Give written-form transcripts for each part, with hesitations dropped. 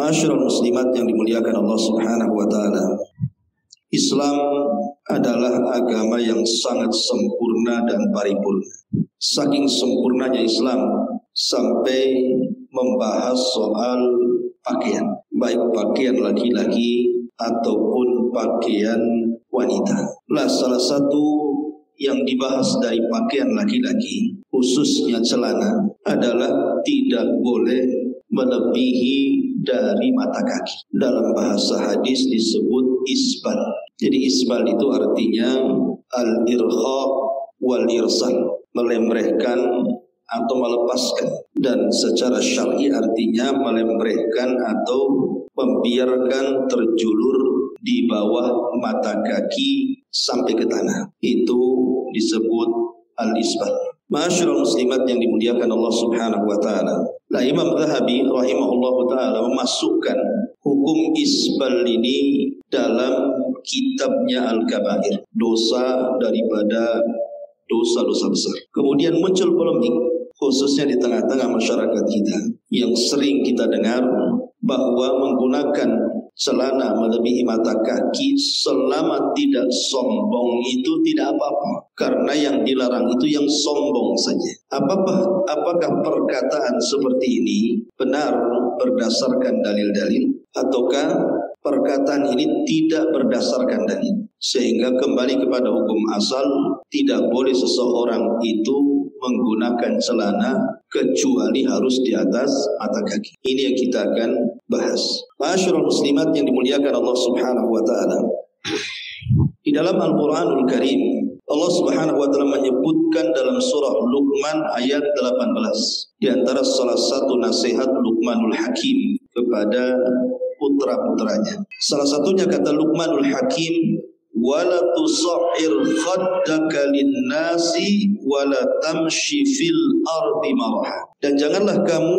Ma'asyiral muslimat yang dimuliakan Allah Subhanahu wa taala. Islam adalah agama yang sangat sempurna dan paripurna. Saking sempurnanya Islam sampai membahas soal pakaian, baik pakaian laki-laki ataupun pakaian wanita. Salah satu yang dibahas dari pakaian laki-laki, khususnya celana, adalah tidak boleh melebihi dari mata kaki. Dalam bahasa hadis disebut isbal. Jadi isbal itu artinya al-irkha wal irsal, melembrehkan atau melepaskan, dan secara syar'i artinya melembrehkan atau membiarkan terjulur di bawah mata kaki sampai ke tanah. Itu disebut al-isbal. Ma'asyiral muslimat yang dimuliakan Allah Subhanahu wa taala. Imam Zahabi rahimahullahu taala memasukkan hukum isbal ini dalam kitabnya Al-Kabair, dosa daripada dosa-dosa besar. Kemudian muncul polemik, khususnya di tengah-tengah masyarakat kita, yang sering kita dengar bahwa menggunakan celana melebihi mata kaki selama tidak sombong itu tidak apa-apa, karena yang dilarang itu yang sombong saja. Apakah perkataan seperti ini benar berdasarkan dalil-dalil, ataukah perkataan ini tidak berdasarkan dalil? Sehingga kembali kepada hukum asal, tidak boleh seseorang itu menggunakan celana kecuali harus di atas mata kaki. Ini yang kita akan bahas. Ma'asyiral muslimat yang dimuliakan Allah Subhanahu wa taala. Di dalam Al-Qur'anul Karim, Allah Subhanahu wa taala menyebutkan dalam surah Luqman ayat 18, di antara salah satu nasihat Luqmanul Hakim kepada putra-putranya. Salah satunya kata Luqmanul Hakim, wala tusahhir khaddaka linnasi wala tamshi fil ardi maraha. Dan janganlah kamu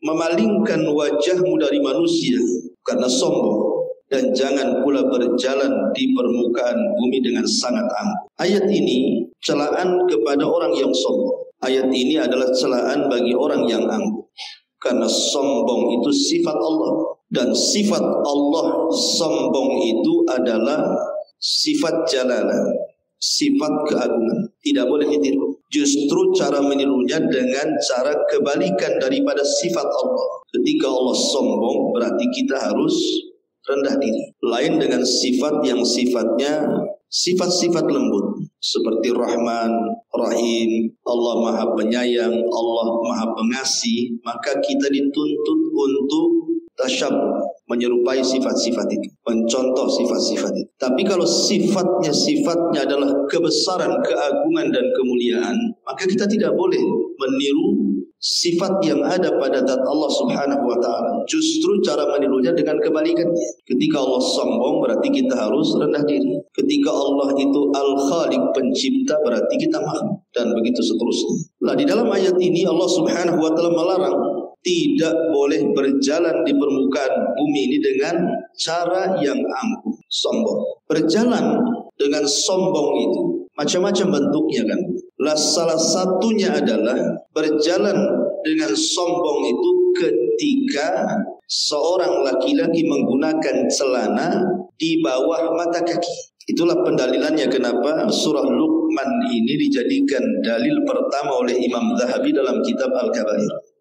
memalingkan wajahmu dari manusia karena sombong, dan jangan pula berjalan di permukaan bumi dengan sangat angkuh. Ayat ini celaan kepada orang yang sombong. Ayat ini adalah celaan bagi orang yang angkuh, karena sombong itu sifat Allah, dan sifat Allah sombong itu adalah sifat jalalah, sifat keagungan. Tidak boleh ditiru. Justru cara menirunya dengan cara kebalikan daripada sifat Allah. Ketika Allah sombong, berarti kita harus rendah diri. Lain dengan sifat yang sifatnya sifat-sifat lembut, seperti Rahman, Rahim, Allah Maha Penyayang, Allah Maha Pengasih. Maka kita dituntut untuk tasyabuh, menyerupai sifat-sifat itu, mencontoh sifat-sifat itu. Tapi kalau sifatnya adalah kebesaran, keagungan dan kemuliaan, maka kita tidak boleh meniru sifat yang ada pada zat Allah Subhanahu wa taala. Justru cara menirunya dengan kebalikannya. Ketika Allah sombong, berarti kita harus rendah diri. Ketika Allah itu Al-Khaliq, pencipta, berarti kita makhluk, dan begitu seterusnya. Di dalam ayat ini Allah Subhanahu wa taala melarang tidak boleh berjalan di permukaan bumi ini dengan cara yang angkuh, sombong. Berjalan dengan sombong itu macam-macam bentuknya kan. Salah satunya adalah berjalan dengan sombong itu ketika seorang laki-laki menggunakan celana di bawah mata kaki. Itulah pendalilannya kenapa surah Luqman ini dijadikan dalil pertama oleh Imam Zahabi dalam kitab Al-Kabair.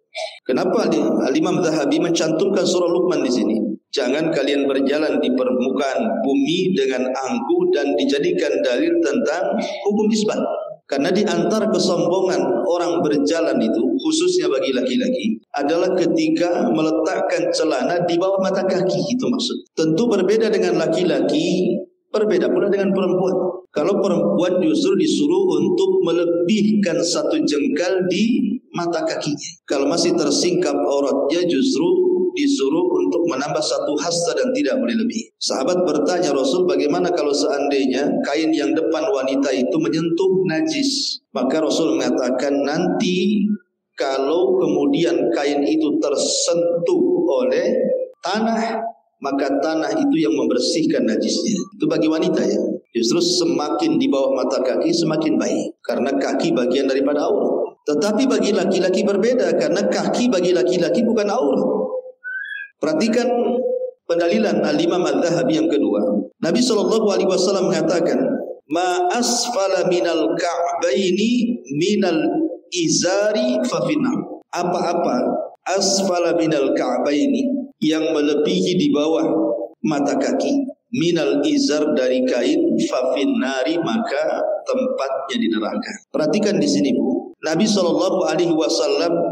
Kenapa Imam Zahabi mencantumkan surah Luqman di sini? Jangan kalian berjalan di permukaan bumi dengan angkuh, dan dijadikan dalil tentang hukum isbal. Karena di antara kesombongan orang berjalan itu, khususnya bagi laki-laki, adalah ketika meletakkan celana di bawah mata kaki. Itu maksud. Tentu berbeda dengan laki-laki, berbeda pula dengan perempuan. Kalau perempuan justru disuruh untuk melebihkan satu jengkal di mata kakinya. Kalau masih tersingkap auratnya, justru disuruh untuk menambah satu hasta dan tidak boleh lebih. Sahabat bertanya Rasul, bagaimana kalau seandainya kain yang depan wanita itu menyentuh najis? Maka Rasul mengatakan, nanti kalau kemudian kain itu tersentuh oleh tanah, maka tanah itu yang membersihkan najisnya. Itu bagi wanita ya. Justru semakin di bawah mata kaki semakin baik, karena kaki bagian daripada aurat. Tetapi bagi laki-laki berbeda, karena kaki bagi laki-laki bukan aurat. Perhatikan pendalilan Al-Imam Al-Dhahabi yang kedua. Nabi SAW mengatakan, ma asfala minal ka'baini minal izari fafinnar. Apa-apa asfala minal ka'baini, yang melebihi di bawah mata kaki, minal izar dari kain, fafinnari, maka tempatnya di neraka. Perhatikan di sini, Bu. Nabi SAW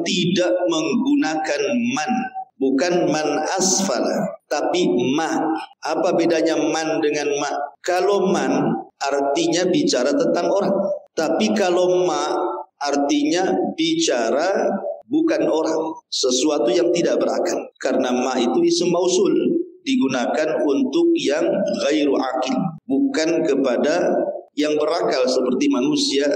tidak menggunakan man. Bukan man asfala, tapi ma. Apa bedanya man dengan ma? Kalau man artinya bicara tentang orang, tapi kalau ma artinya bicara bukan orang, sesuatu yang tidak berakal. Karena ma itu isim mausul, digunakan untuk yang ghairu akil, bukan kepada yang berakal seperti manusia,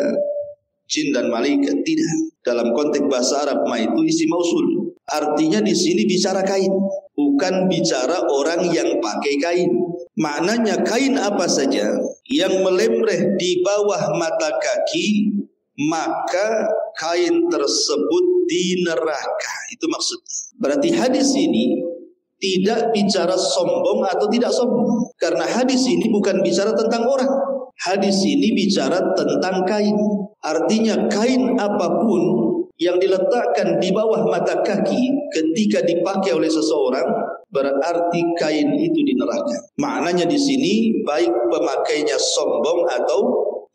jin dan malaikat. Tidak. Dalam konteks bahasa Arab, ma itu isim mausul. Artinya di sini bicara kain, bukan bicara orang yang pakai kain. Maknanya kain apa saja yang melemreh di bawah mata kaki, maka kain tersebut di neraka. Itu maksudnya. Berarti hadis ini tidak bicara sombong atau tidak sombong. Karena hadis ini bukan bicara tentang orang. Hadis ini bicara tentang kain. Artinya kain apapun yang diletakkan di bawah mata kaki ketika dipakai oleh seseorang, berarti kain itu di neraka. Maknanya di sini baik pemakainya sombong atau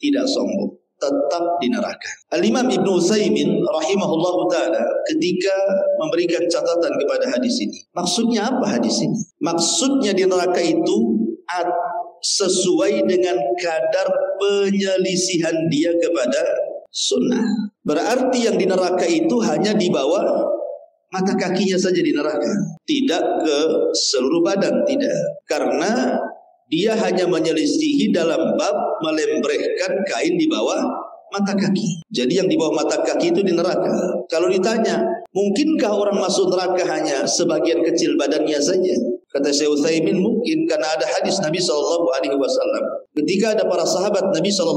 tidak sombong, tetap di neraka. Al-Imam Ibnu Utsaimin rahimahullahu taala ketika memberikan catatan kepada hadis ini, maksudnya apa hadis ini? Maksudnya di neraka itu sesuai dengan kadar penyelisihan dia kepada sunnah. Berarti yang di neraka itu hanya di bawah mata kakinya saja di neraka, tidak ke seluruh badan, tidak. Karena dia hanya menyelisihi dalam bab melembrehkan kain di bawah mata kaki. Jadi yang di bawah mata kaki itu di neraka. Kalau ditanya, mungkinkah orang masuk neraka hanya sebagian kecil badannya saja? Kata Syekh Utsaimin, mungkin, karena ada hadis Nabi SAW. Ketika ada para sahabat Nabi SAW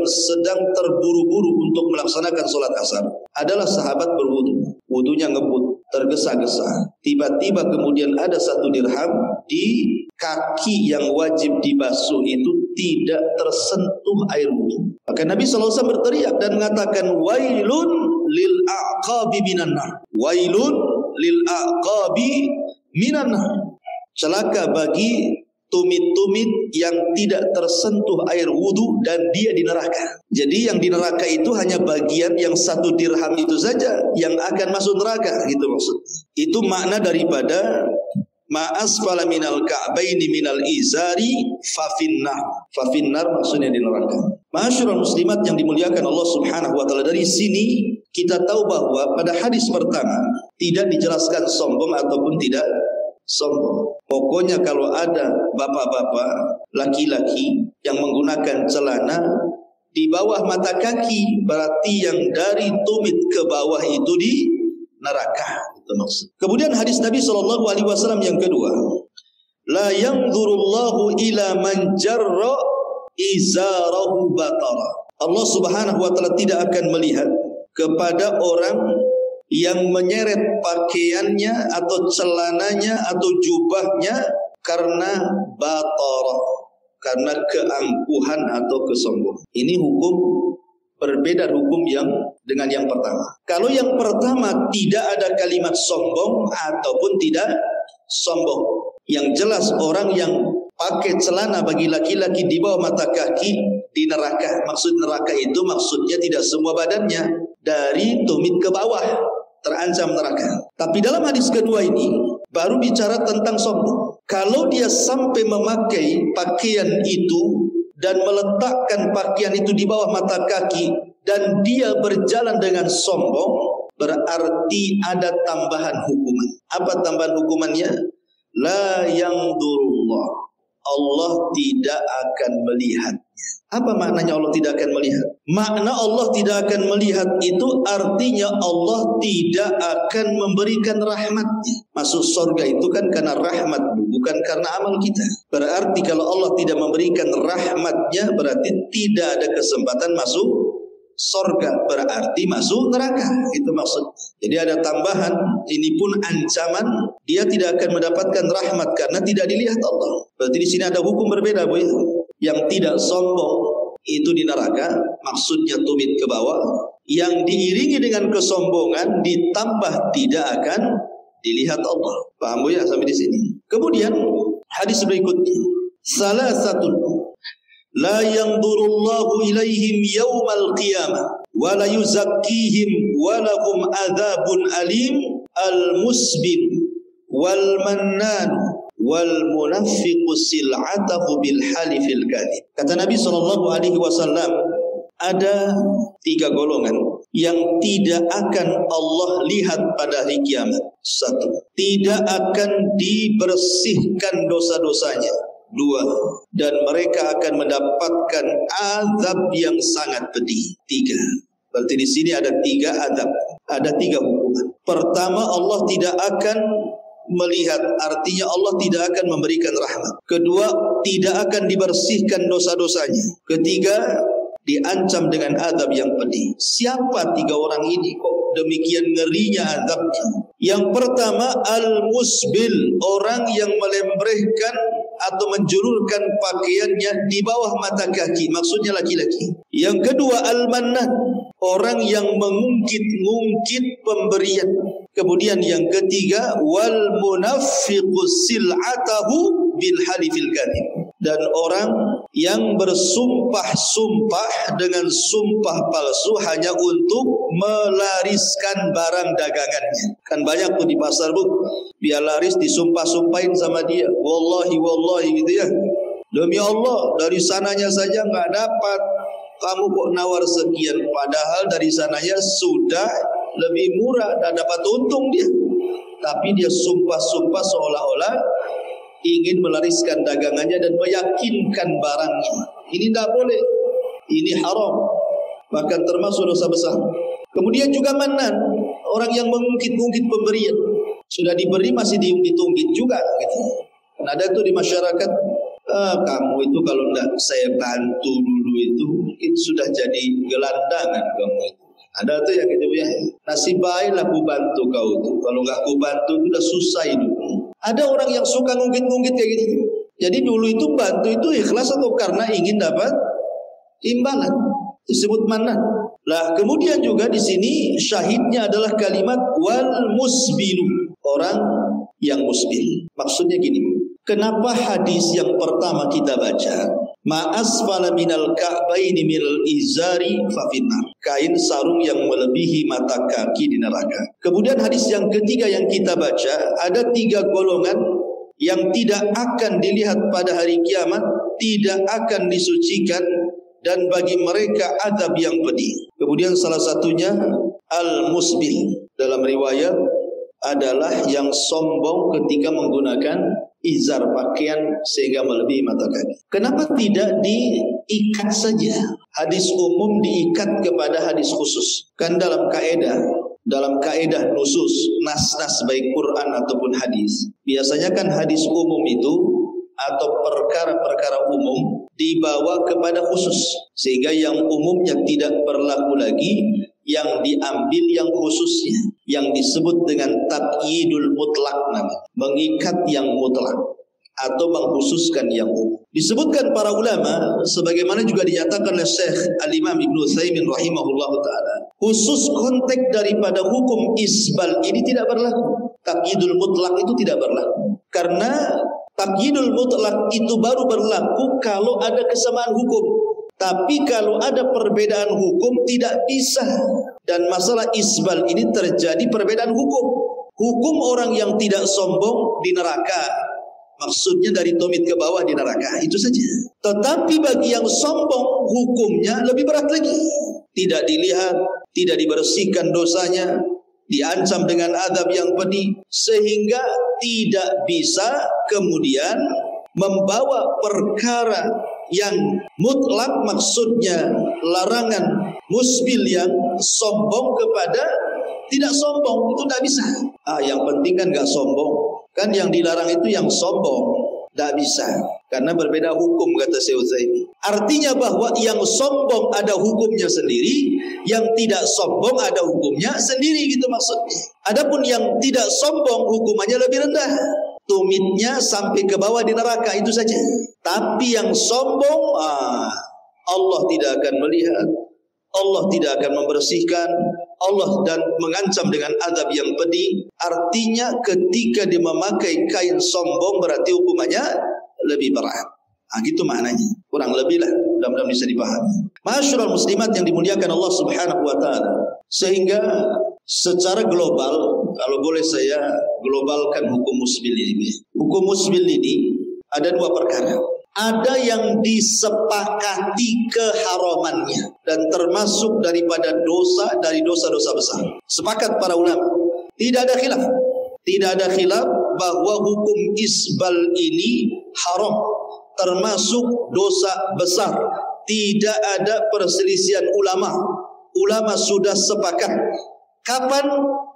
sedang terburu-buru untuk melaksanakan sholat asar, adalah sahabat berwudu, wudunya ngebut, tergesa-gesa. Tiba-tiba kemudian ada 1 dirham di kaki yang wajib dibasuh itu tidak tersentuh air wudu. Maka Nabi SAW berteriak dan mengatakan, wailun lil aqabi minan nar. Wailun lil aqabi minan nar. Celaka bagi tumit-tumit yang tidak tersentuh air wudu dan dia di neraka. Jadi yang di neraka itu hanya bagian yang 1 dirham itu saja yang akan masuk neraka, gitu maksudnya. Itu makna daripada ma asfala minal ka'baini minal izari fafinnar. Fafinnar maksudnya di neraka. Ma'asyiral muslimat yang dimuliakan Allah Subhanahu wa taala, dari sini kita tahu bahwa pada hadis pertama tidak dijelaskan sombong ataupun tidak sombong. Pokoknya kalau ada bapak-bapak laki-laki yang menggunakan celana di bawah mata kaki, berarti yang dari tumit ke bawah itu di neraka. Itu maksud. Kemudian hadis Nabi SAW yang kedua, la yanzurullahu ila man jarra izarahu batara. Allah Subhanahu wa taala tidak akan melihat kepada orang yang menyeret pakaiannya atau celananya atau jubahnya karena batara, karena keangkuhan atau kesombongan. Ini hukum berbeda hukum yang dengan yang pertama. Kalau yang pertama tidak ada kalimat sombong ataupun tidak sombong. Yang jelas orang yang pakai celana bagi laki-laki di bawah mata kaki di neraka. Maksud neraka itu maksudnya tidak semua badannya, dari tumit ke bawah terancam neraka. Tapi dalam hadis kedua ini baru bicara tentang sombong. Kalau dia sampai memakai pakaian itu dan meletakkan pakaian itu di bawah mata kaki dan dia berjalan dengan sombong, berarti ada tambahan hukuman. Apa tambahan hukumannya? La yanzurullah, Allah tidak akan melihatnya. Apa maknanya Allah tidak akan melihat? Makna Allah tidak akan melihat itu artinya Allah tidak akan memberikan rahmatnya. Masuk surga itu kan karena rahmat, bukan karena amal kita. Berarti kalau Allah tidak memberikan rahmatnya, berarti tidak ada kesempatan masuk sorga, berarti masuk neraka. Itu maksud. Jadi ada tambahan, ini pun ancaman, dia tidak akan mendapatkan rahmat karena tidak dilihat Allah. Berarti di sini ada hukum berbeda, Bu. Yang tidak sombong itu di neraka, maksudnya tumit ke bawah. Yang diiringi dengan kesombongan ditambah tidak akan dilihat Allah. Paham, Bu, ya, sampai di sini. Kemudian hadis berikutnya, salah satu la yanzurullahu ilaihim yaumal qiyamah wa la yuzakkihim wa lahum adzabun alim al-musbil wal mannan wal munafiqu sil'atahu bil halifil kadhib. Kata Nabi SAW, ada 3 golongan yang tidak akan Allah lihat pada hari kiamat. 1, tidak akan dibersihkan dosa-dosanya. 2, dan mereka akan mendapatkan azab yang sangat pedih. 3, berarti di sini ada 3 azab, ada 3 hukuman. Pertama, Allah tidak akan melihat, artinya Allah tidak akan memberikan rahmat. Kedua, tidak akan dibersihkan dosa-dosanya. Ketiga, diancam dengan azab yang pedih. Siapa 3 orang ini kok demikian ngerinya azabnya? Yang pertama, al-musbil, orang yang melembrehkan atau menjulurkan pakaiannya di bawah mata kaki, maksudnya laki-laki. Yang kedua, al-mannan, orang yang mengungkit-ungkit pemberian. Kemudian yang ketiga, wal munafiqu sil'atahu bil halifil kadhib, dan orang yang bersumpah-sumpah dengan sumpah palsu hanya untuk melariskan barang dagangannya. Kan banyak tuh di pasar, Bu, biar laris disumpah-sumpahin sama dia, wallahi wallahi gitu ya, demi Allah dari sananya saja nggak dapat, kamu kok nawar sekian, padahal dari sananya sudah lebih murah dan dapat untung dia, tapi dia sumpah-sumpah seolah-olah ingin melariskan dagangannya dan meyakinkan barangnya. Ini tidak boleh, ini haram, bahkan termasuk dosa besar. Kemudian juga mannan, orang yang mengungkit-ungkit pemberian, sudah diberi masih diungkit-ungkit juga gitu. Dan ada tuh di masyarakat, kamu itu kalau tidak saya bantu dulu itu mungkin sudah jadi gelandangan kamu itu. Ada tuh yang gitu ya, nasib baiklah ku bantu kau tuh, kalau nggak ku bantu itu udah susah hidup. Ada orang yang suka ngungkit-ngungkit kayak gitu. Jadi dulu itu bantu itu ikhlas atau karena ingin dapat imbalan, disebut mannan. Lah kemudian juga di sini syahidnya adalah kalimat wal musbilu, orang yang musbil. Maksudnya gini, kenapa hadis yang pertama kita baca, ma asfala minal ka'baini minal izari fa finnar, kain sarung yang melebihi mata kaki di neraka. Kemudian hadis yang ketiga yang kita baca, ada 3 golongan yang tidak akan dilihat pada hari kiamat, tidak akan disucikan, dan bagi mereka azab yang pedih. Kemudian salah satunya al-musbil, dalam riwayat adalah yang sombong ketika menggunakan izar, pakaian sehingga melebihi mata kaki. Kenapa tidak diikat saja? Hadis umum diikat kepada hadis khusus. Kan dalam kaidah nusus, nas-nas baik Quran ataupun hadis, biasanya kan hadis umum itu atau perkara-perkara umum dibawa kepada khusus, sehingga yang umumnya tidak berlaku lagi, yang diambil yang khususnya, yang disebut dengan taqyidul mutlak, mengikat yang mutlak atau mengkhususkan yang umum. Disebutkan para ulama, sebagaimana juga dinyatakan oleh Syekh Al-Imam Ibnu Utsaimin rahimahullahu taala, khusus konteks daripada hukum isbal ini tidak berlaku. Taqyidul mutlak itu tidak berlaku, karena taqyidul mutlak itu baru berlaku kalau ada kesamaan hukum. Tapi kalau ada perbedaan hukum tidak bisa. Dan masalah isbal ini terjadi perbedaan hukum. Hukum orang yang tidak sombong di neraka, maksudnya dari tumit ke bawah di neraka, itu saja. Tetapi bagi yang sombong hukumnya lebih berat lagi. Tidak dilihat, tidak dibersihkan dosanya, diancam dengan azab yang pedih, sehingga tidak bisa kemudian membawa perkara yang mutlak, maksudnya larangan musbil yang sombong kepada tidak sombong, itu tidak bisa. Yang penting kan gak sombong. Kan yang dilarang itu yang sombong. Tidak bisa. Karena berbeda hukum, kata Syekh Utsaimin. Artinya bahwa yang sombong ada hukumnya sendiri, yang tidak sombong ada hukumnya sendiri, gitu maksudnya. Adapun yang tidak sombong hukumannya lebih rendah. Tumitnya sampai ke bawah di neraka, itu saja. Tapi yang sombong, Allah tidak akan melihat, Allah tidak akan membersihkan, Allah dan mengancam dengan azab yang pedih. Artinya ketika dia memakai kain sombong berarti hukumannya lebih berat. Gitu maknanya. Kurang lebih lah, mudah-mudahan bisa dipahami. Ma'asyiral muslimat yang dimuliakan Allah Subhanahu wa taala. Sehingga secara global, kalau boleh saya globalkan hukum musbil ini. Hukum musbil ini ada dua perkara. Ada yang disepakati keharamannya dan termasuk daripada dosa dari dosa-dosa besar. Sepakat para ulama. Tidak ada khilaf. Tidak ada khilaf bahwa hukum isbal ini haram, termasuk dosa besar. Tidak ada perselisihan ulama. Ulama sudah sepakat. Kapan?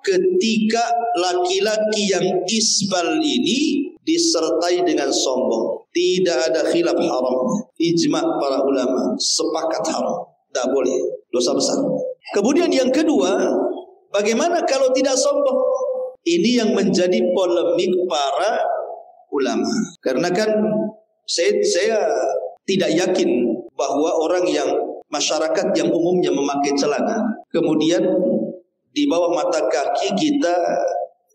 Ketika laki-laki yang isbal ini disertai dengan sombong. Tidak ada khilaf haram. Ijma' para ulama sepakat haram. Tak boleh. Dosa besar. Kemudian yang kedua, bagaimana kalau tidak sombong? Ini yang menjadi polemik para ulama. Karena kan saya tidak yakin bahwa orang yang masyarakat yang umumnya memakai celana, kemudian di bawah mata kaki kita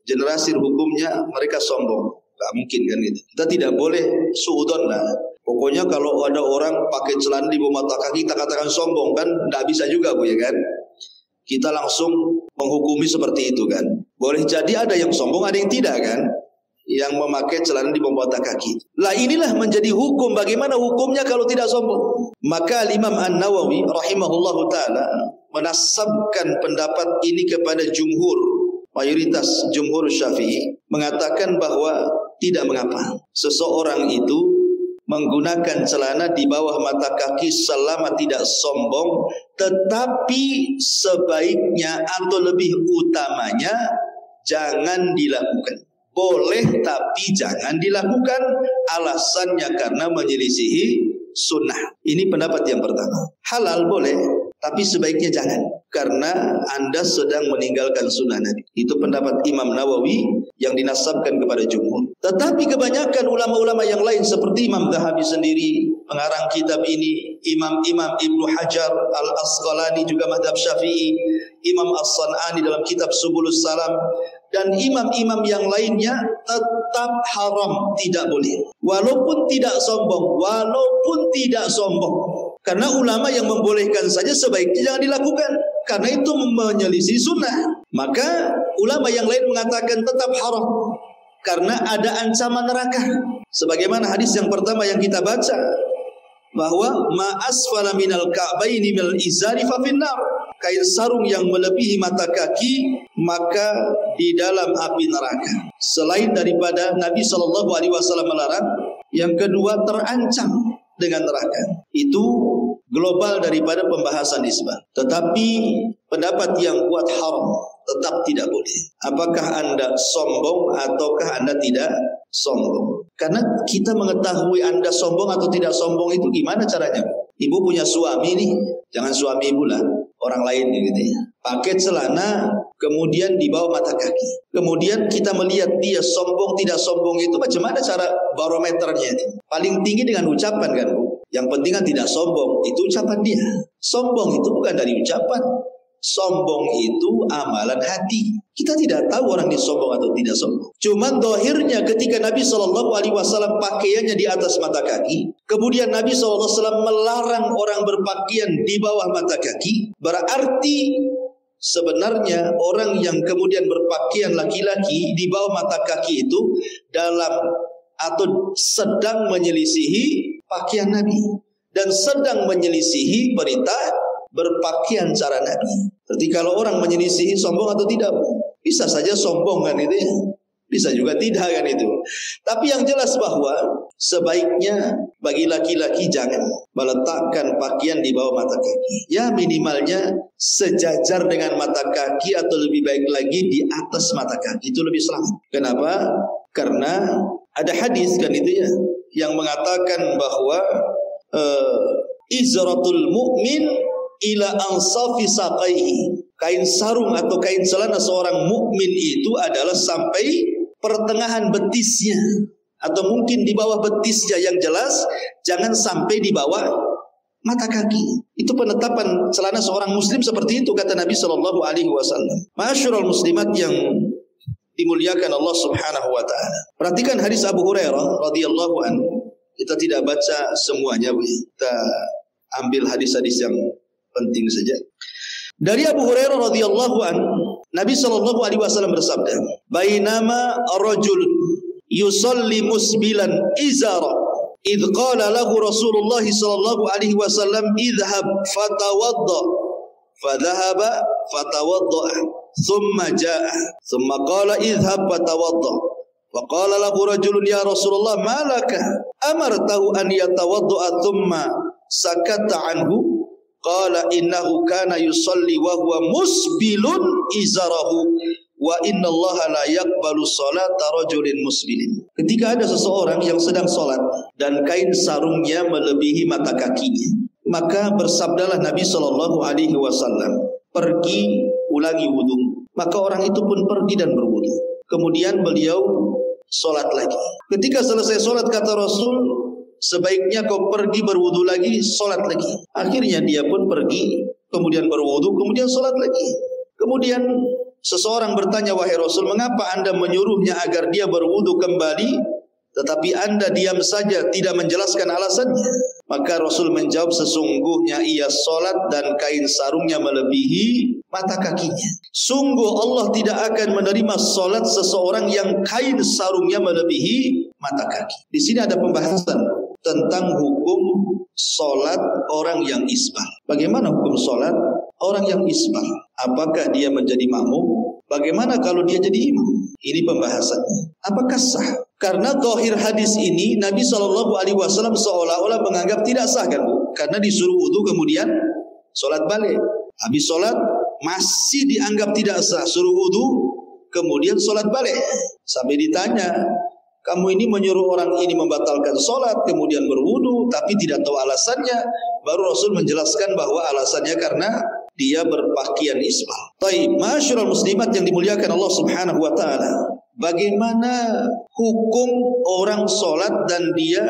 generasi hukumnya mereka sombong. Gak mungkin kan itu. Kita tidak boleh suudon lah. Pokoknya kalau ada orang pakai celana di bawah mata kaki kita katakan sombong kan, tidak bisa juga Bu ya kan. Kita langsung menghukumi seperti itu kan. Boleh jadi ada yang sombong, ada yang tidak kan, yang memakai celana di bawah mata kaki. Lah inilah menjadi hukum. Bagaimana hukumnya kalau tidak sombong? Maka Imam An-Nawawi rahimahullahu taala menasabkan pendapat ini kepada jumhur, mayoritas jumhur Syafi'i, mengatakan bahwa tidak mengapa seseorang itu menggunakan celana di bawah mata kaki selama tidak sombong, tetapi sebaiknya atau lebih utamanya jangan dilakukan. Boleh tapi jangan dilakukan. Alasannya karena menyelisihi sunnah. Ini pendapat yang pertama. Halal boleh, tapi sebaiknya jangan, karena Anda sedang meninggalkan sunnah Nabi. Itu pendapat Imam Nawawi yang dinasabkan kepada jumhur. Tetapi kebanyakan ulama-ulama yang lain seperti Imam Zahabi sendiri, pengarang kitab ini, Imam Ibnu Hajar Al-Asqalani juga mazhab Syafi'i, Imam As-San'ani dalam kitab Subulus Salam, dan imam-imam yang lainnya tetap haram, tidak boleh. Walaupun tidak sombong, Karena ulama yang membolehkan saja sebaiknya jangan dilakukan, karena itu menyelisih sunnah. Maka ulama yang lain mengatakan tetap haram, karena ada ancaman neraka. Sebagaimana hadis yang pertama yang kita baca, bahwa ma asfala minal ka'baini minal izari fa finnar. Kain sarung yang melebihi mata kaki maka di dalam api neraka. Selain daripada Nabi SAW melarang, yang kedua terancam dengan neraka. Itu global daripada pembahasan isbal. Tetapi pendapat yang kuat haram, tetap tidak boleh. Apakah Anda sombong ataukah Anda tidak sombong? Karena kita mengetahui Anda sombong atau tidak sombong itu gimana caranya? Ibu punya suami nih, jangan suami ibu lah, orang lain gitu ya. Pakai celana kemudian di bawah mata kaki. Kemudian kita melihat dia sombong tidak sombong itu macam mana cara barometernya itu? Paling tinggi dengan ucapan kan Bu. Yang penting kan tidak sombong, itu ucapan dia. Sombong itu bukan dari ucapan. Sombong itu amalan hati. Kita tidak tahu orang ini sombong atau tidak sombong. Cuman dohirnya ketika Nabi SAW pakaiannya di atas mata kaki, kemudian Nabi SAW melarang orang berpakaian di bawah mata kaki, berarti sebenarnya orang yang kemudian berpakaian laki-laki di bawah mata kaki itu dalam atau sedang menyelisihi pakaian Nabi dan sedang menyelisihi perintah berpakaian cara Nabi. Jadi kalau orang menyelisihi sombong atau tidak? Bisa saja sombong kan itu ya. Bisa juga tidak kan itu. Tapi yang jelas bahwa sebaiknya bagi laki-laki jangan meletakkan pakaian di bawah mata kaki. Ya minimalnya sejajar dengan mata kaki atau lebih baik lagi di atas mata kaki. Itu lebih selamat. Kenapa? Karena ada hadis kan itu ya. yang mengatakan bahwa izratul mu'min ila ansafi saqaihi. Kain sarung atau kain celana seorang mukmin itu adalah sampai pertengahan betisnya, atau mungkin di bawah betisnya, yang jelas jangan sampai di bawah mata kaki. Itu penetapan celana seorang muslim seperti itu, kata Nabi sallallahu alaihi wasallam. Ma'asyiral muslimat yang dimuliakan Allah Subhanahu wa taala. Perhatikan hadis Abu Hurairah radhiyallahu anhu. Kita tidak baca semuanya, kita ambil hadis-hadis yang penting saja. Dari Abu Hurairah radhiyallahu anhu, Nabi sallallahu alaihi wasallam bersabda, "Bainama rajul yusalli musbilan izara, idh qala lahu Rasulullah sallallahu alaihi wasallam, idhhab fatawadda, fadhahaba fatawadda, thumma jaa, thumma qala idhhab fatawadda, wa qala lahu rajulun ya Rasulullah ma laka amartahu an yatawadda thumma sakata anhu." Qala innahu kana yusalli wa huwa musbilun izarahu wa innallaha la yaqbalu salata rajulin musbilin. Ketika ada seseorang yang sedang salat dan kain sarungnya melebihi mata kakinya, maka bersabdalah Nabi sallallahu alaihi wasallam, "Pergi ulangi wudu." Maka orang itu pun pergi dan berwudu. Kemudian beliau salat lagi. Ketika selesai salat, kata Rasul, sebaiknya kau pergi berwudu lagi, solat lagi. Akhirnya dia pun pergi, kemudian berwudu, kemudian solat lagi. Kemudian seseorang bertanya, "Wahai Rasul, mengapa Anda menyuruhnya agar dia berwudu kembali, tetapi Anda diam saja tidak menjelaskan alasannya?" Maka Rasul menjawab, "Sesungguhnya ia solat dan kain sarungnya melebihi mata kakinya. Sungguh Allah tidak akan menerima solat seseorang yang kain sarungnya melebihi mata kaki." Di sini ada pembahasan tentang hukum solat orang yang isbal. Bagaimana hukum solat orang yang isbal? Apakah dia menjadi makmum? Bagaimana kalau dia jadi imam? Ini pembahasannya. Apakah sah? Karena zahir hadis ini Nabi SAW seolah-olah menganggap tidak sah, kan Bu? Karena disuruh wudu kemudian solat balik. Habis solat masih dianggap tidak sah, suruh wudu kemudian solat balik. Sampai ditanya, "Kamu ini menyuruh orang ini membatalkan solat kemudian berwudu tapi tidak tahu alasannya." Baru Rasul menjelaskan bahwa alasannya karena dia berpakaian isbal. Baik, masyarul muslimat yang dimuliakan Allah Subhanahu wa taala, bagaimana hukum orang solat dan dia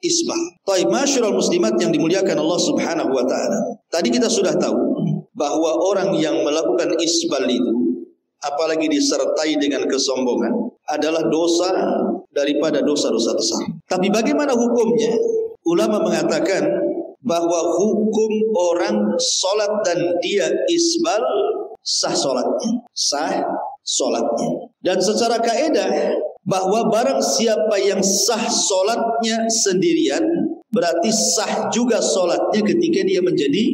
isbal? Baik, masyarul muslimat yang dimuliakan Allah Subhanahu wa taala, tadi kita sudah tahu bahwa orang yang melakukan isbal itu, apalagi disertai dengan kesombongan, adalah dosa daripada dosa-dosa besar. Tapi bagaimana hukumnya? Ulama mengatakan bahwa hukum orang solat dan dia isbal, sah solatnya, sah solatnya. Dan secara kaidah bahwa barang siapa yang sah solatnya sendirian, berarti sah juga solatnya ketika dia menjadi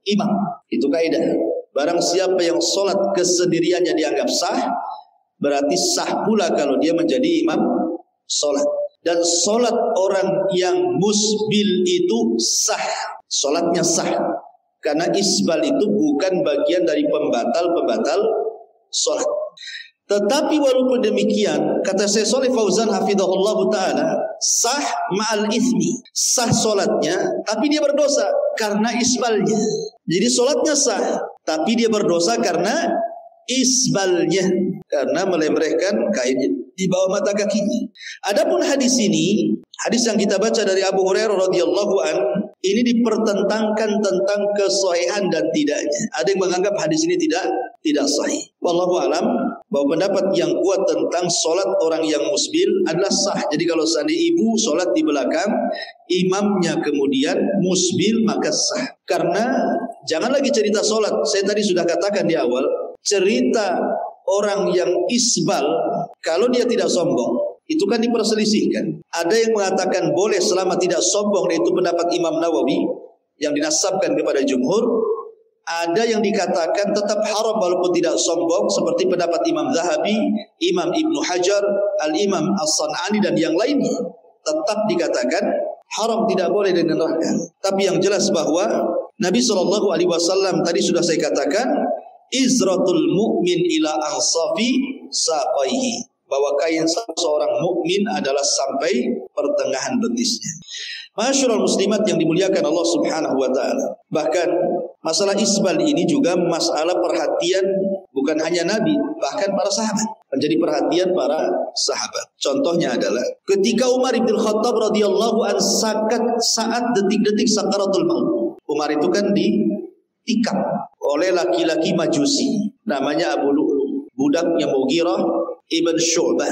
imam. Itu kaidah. Barang siapa yang solat kesendiriannya dianggap sah, berarti sah pula kalau dia menjadi imam solat. Dan solat orang yang musbil itu sah, solatnya sah, karena isbal itu bukan bagian dari pembatal-pembatal solat. Tetapi walaupun demikian, kata Syekh Shalih Fauzan hafizahullah taala, sah ma'al ithmi, sah solatnya tapi dia berdosa karena isbalnya. Jadi solatnya sah tapi dia berdosa karena isbalnya, karena melemparkan kain di bawah mata kakinya. Adapun hadis ini, hadis yang kita baca dari Abu Hurairah radhiyallahu an, ini dipertentangkan tentang kesahihan dan tidaknya. Ada yang menganggap hadis ini tidak sahih. Wallahu alam, bahwa pendapat yang kuat tentang solat orang yang musbil adalah sah. Jadi kalau seandainya ibu solat di belakang, imamnya kemudian musbil, maka sah. Karena jangan lagi cerita solat. Saya tadi sudah katakan di awal, cerita orang yang isbal, kalau dia tidak sombong, itu kan diperselisihkan. Ada yang mengatakan boleh selama tidak sombong, yaitu pendapat Imam Nawawi yang dinasabkan kepada jumhur. Ada yang dikatakan tetap haram walaupun tidak sombong, seperti pendapat Imam Zahabi, Imam Ibnu Hajar, Al-Imam As-San'ani dan yang lainnya. Tetap dikatakan haram, tidak boleh dinerahkan. Tapi yang jelas bahwa Nabi SAW tadi sudah saya katakan, izratul mu'min ila ansafi saqaihi. bahwa kain seorang mukmin adalah sampai pertengahan betisnya. Masyarul muslimat yang dimuliakan Allah Subhanahu wa taala. Bahkan masalah isbal ini juga masalah perhatian bukan hanya Nabi, bahkan para sahabat. Menjadi perhatian para sahabat. Contohnya adalah ketika Umar bin Khattab radhiyallahu an saat detik-detik sakaratul maut. Umar itu kan ditikam oleh laki-laki Majusi namanya Abu Lu'lu, budaknya Mughirah ibn Syu'bah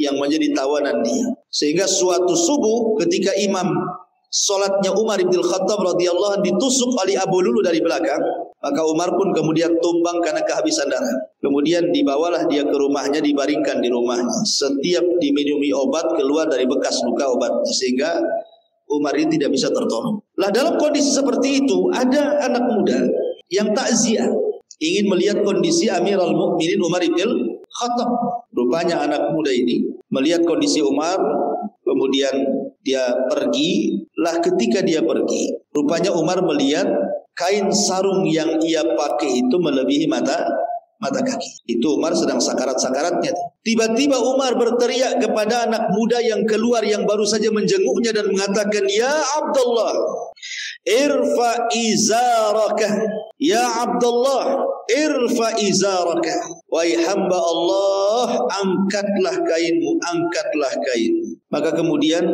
yang menjadi tawanan dia. Sehingga suatu subuh ketika imam salatnya Umar bin Khattab radhiyallahu anhu ditusuk oleh Abu Lu'lu dari belakang, maka Umar pun kemudian tumbang karena kehabisan darah. Kemudian dibawalah dia ke rumahnya, dibaringkan di rumahnya. Setiap diminumi obat keluar dari bekas luka obatnya, sehingga Umar ini tidak bisa tertolong. Lah dalam kondisi seperti itu ada anak muda yang takziah, ingin melihat kondisi Amirul Mukminin Umar bin Khattab. Rupanya anak muda ini melihat kondisi Umar, kemudian dia pergi. Lah ketika dia pergi, rupanya Umar melihat kain sarung yang ia pakai itu melebihi mata kaki. Itu Umar sedang sakarat-sakaratnya. Tiba-tiba Umar berteriak kepada anak muda yang keluar yang baru saja menjenguknya dan mengatakan, "Ya Abdullah, irfa izaraka. Ya Abdullah, irfa izaraka. Wahai hamba Allah, angkatlah kainmu, angkatlah kainmu." Maka kemudian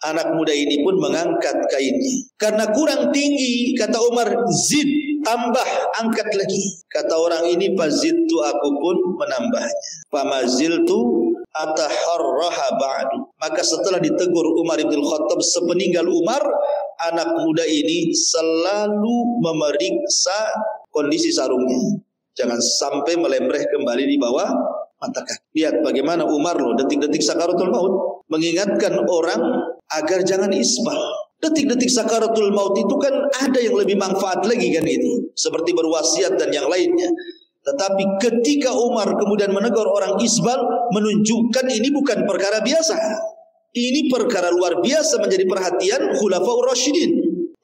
anak muda ini pun mengangkat kainnya. Karena kurang tinggi, kata Umar, zid, tambah, angkat lagi. Kata orang ini, fazidtu, aku pun menambahnya. Famaziltu ataharraha ba'du. Maka setelah ditegur Umar bin Khattab sepeninggal Umar, anak muda ini selalu memeriksa kondisi sarungnya. Jangan sampai melembreh kembali di bawah mata kaki. Lihat bagaimana Umar loh, detik-detik sakaratul maut, mengingatkan orang agar jangan isbal. Detik-detik sakaratul maut itu kan ada yang lebih manfaat lagi kan itu, seperti berwasiat dan yang lainnya. Tetapi ketika Umar kemudian menegur orang isbal, menunjukkan ini bukan perkara biasa. Ini perkara luar biasa, menjadi perhatian Khulafaur Rasyidin.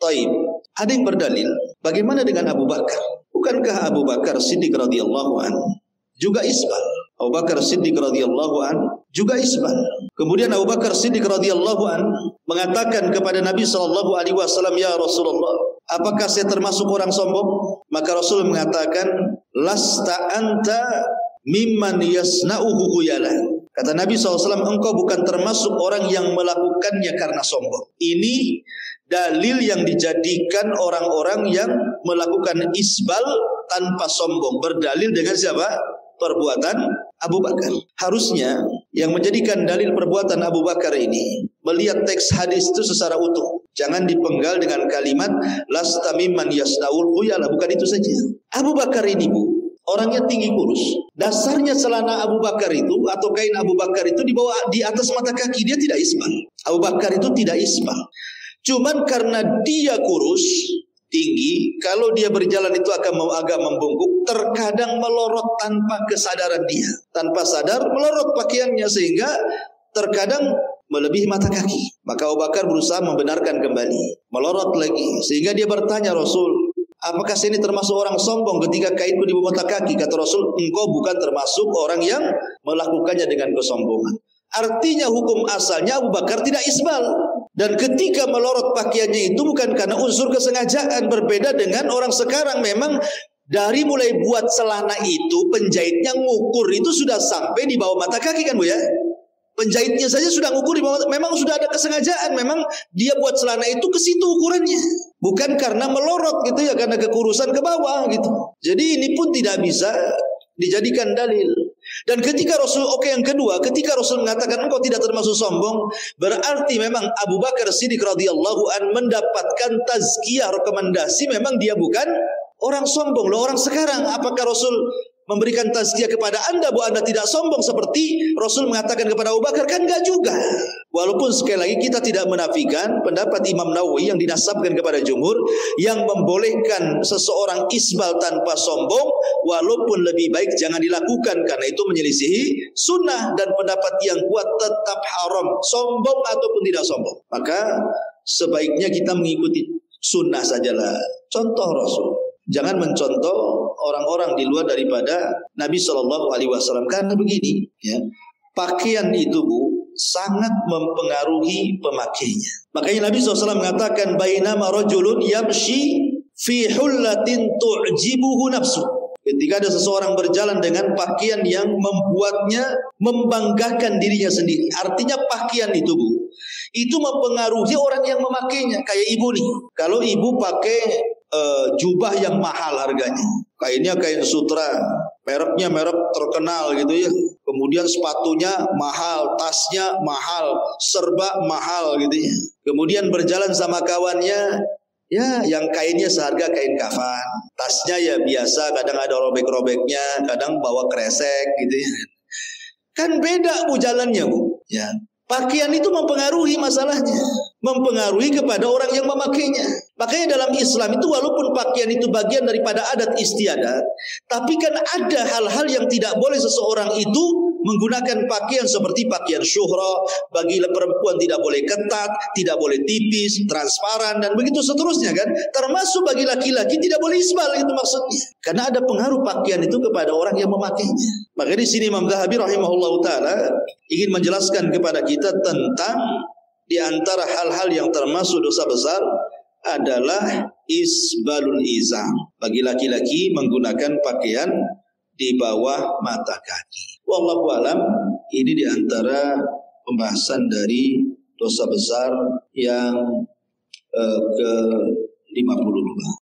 Taib. Ada yang berdalil, bagaimana dengan Abu Bakar? Bukankah Abu Bakar Siddiq radhiyallahu anhu juga isbal? Abu Bakar Siddiq radhiyallahu anhu juga isbal. Kemudian Abu Bakar Siddiq radhiyallahu anhu mengatakan kepada Nabi sallallahu alaihi wasallam, "Ya Rasulullah, apakah saya termasuk orang sombong?" Maka Rasul mengatakan, "Lasta anta mimman yasna'uhu khuyalan." Kata Nabi SAW, engkau bukan termasuk orang yang melakukannya karena sombong. Ini dalil yang dijadikan orang-orang yang melakukan isbal tanpa sombong. Berdalil dengan siapa? Perbuatan Abu Bakar. Harusnya yang menjadikan dalil perbuatan Abu Bakar ini melihat teks hadis itu secara utuh. Jangan dipenggal dengan kalimat lasta mimman yasnaul khuyala. Bukan itu saja. Abu Bakar ini, Bu, orangnya tinggi kurus. Dasarnya celana Abu Bakar itu atau kain Abu Bakar itu di atas mata kaki. Dia tidak isbal. Abu Bakar itu tidak isbal. Cuman karena dia kurus, tinggi, kalau dia berjalan itu akan agak membungkuk, terkadang melorot tanpa kesadaran dia. Tanpa sadar melorot pakaiannya sehingga terkadang melebihi mata kaki. Maka Abu Bakar berusaha membenarkan kembali, melorot lagi, sehingga dia bertanya, "Rasul, apakah saya ini termasuk orang sombong ketika kainku di bawah mata kaki?" Kata Rasul, "Engkau bukan termasuk orang yang melakukannya dengan kesombongan." Artinya hukum asalnya Abu Bakar tidak isbal. Dan ketika melorot pakaiannya itu bukan karena unsur kesengajaan. Berbeda dengan orang sekarang, memang dari mulai buat celana itu penjahitnya ngukur itu sudah sampai di bawah mata kaki kan Bu ya. Penjahitnya saja sudah ngukur di bawah, memang sudah ada kesengajaan. Memang dia buat celana itu ke situ ukurannya. Bukan karena melorot gitu ya, karena kekurusan ke bawah gitu. Jadi ini pun tidak bisa dijadikan dalil. Dan ketika Rasul, yang kedua, ketika Rasul mengatakan engkau tidak termasuk sombong, berarti memang Abu Bakar Siddiq radhiyallahu an mendapatkan tazkiyah, rekomendasi, memang dia bukan orang sombong. Loh, orang sekarang apakah Rasul memberikan tazkiyah kepada anda bahwa anda tidak sombong seperti Rasul mengatakan kepada Abu Bakar? Kan enggak juga. Walaupun sekali lagi kita tidak menafikan pendapat Imam Nawawi yang dinasabkan kepada jumhur yang membolehkan seseorang isbal tanpa sombong, walaupun lebih baik jangan dilakukan karena itu menyelisihi sunnah, dan pendapat yang kuat tetap haram, sombong ataupun tidak sombong. Maka sebaiknya kita mengikuti sunnah sajalah, contoh Rasul. Jangan mencontoh orang-orang di luar daripada Nabi SAW. Karena begini, ya, pakaian itu Bu sangat mempengaruhi pemakainya. Makanya Nabi SAW mengatakan bainama rajulun yamshi fi hullatin tu'jibuhu nafsu. Ketika ada seseorang berjalan dengan pakaian yang membuatnya membanggakan dirinya sendiri. Artinya pakaian itu Bu, itu mempengaruhi orang yang memakainya. Kayak ibu nih, kalau ibu pakai jubah yang mahal harganya, kainnya kain sutra, mereknya merek terkenal gitu ya. Kemudian sepatunya mahal, tasnya mahal, serba mahal gitu ya. Kemudian berjalan sama kawannya, ya yang kainnya seharga kain kafan, tasnya ya biasa, kadang ada robek-robeknya, kadang bawa kresek gitu ya. Kan beda Bu jalannya Bu. Ya. Pakaian itu mempengaruhi masalahnya, mempengaruhi kepada orang yang memakainya. Makanya dalam Islam itu walaupun pakaian itu bagian daripada adat istiadat, tapi kan ada hal-hal yang tidak boleh seseorang itu menggunakan pakaian seperti pakaian syuhra. Bagi perempuan tidak boleh ketat, tidak boleh tipis, transparan dan begitu seterusnya kan. Termasuk bagi laki-laki tidak boleh isbal, itu maksudnya. Karena ada pengaruh pakaian itu kepada orang yang memakainya. Maka di sini Imam Zahabi rahimahullahu taala ingin menjelaskan kepada kita tentang di antara hal-hal yang termasuk dosa besar adalah isbalul izam. Bagi laki-laki menggunakan pakaian di bawah mata kaki. Wallahu alam, ini di antara pembahasan dari dosa besar yang ke-52.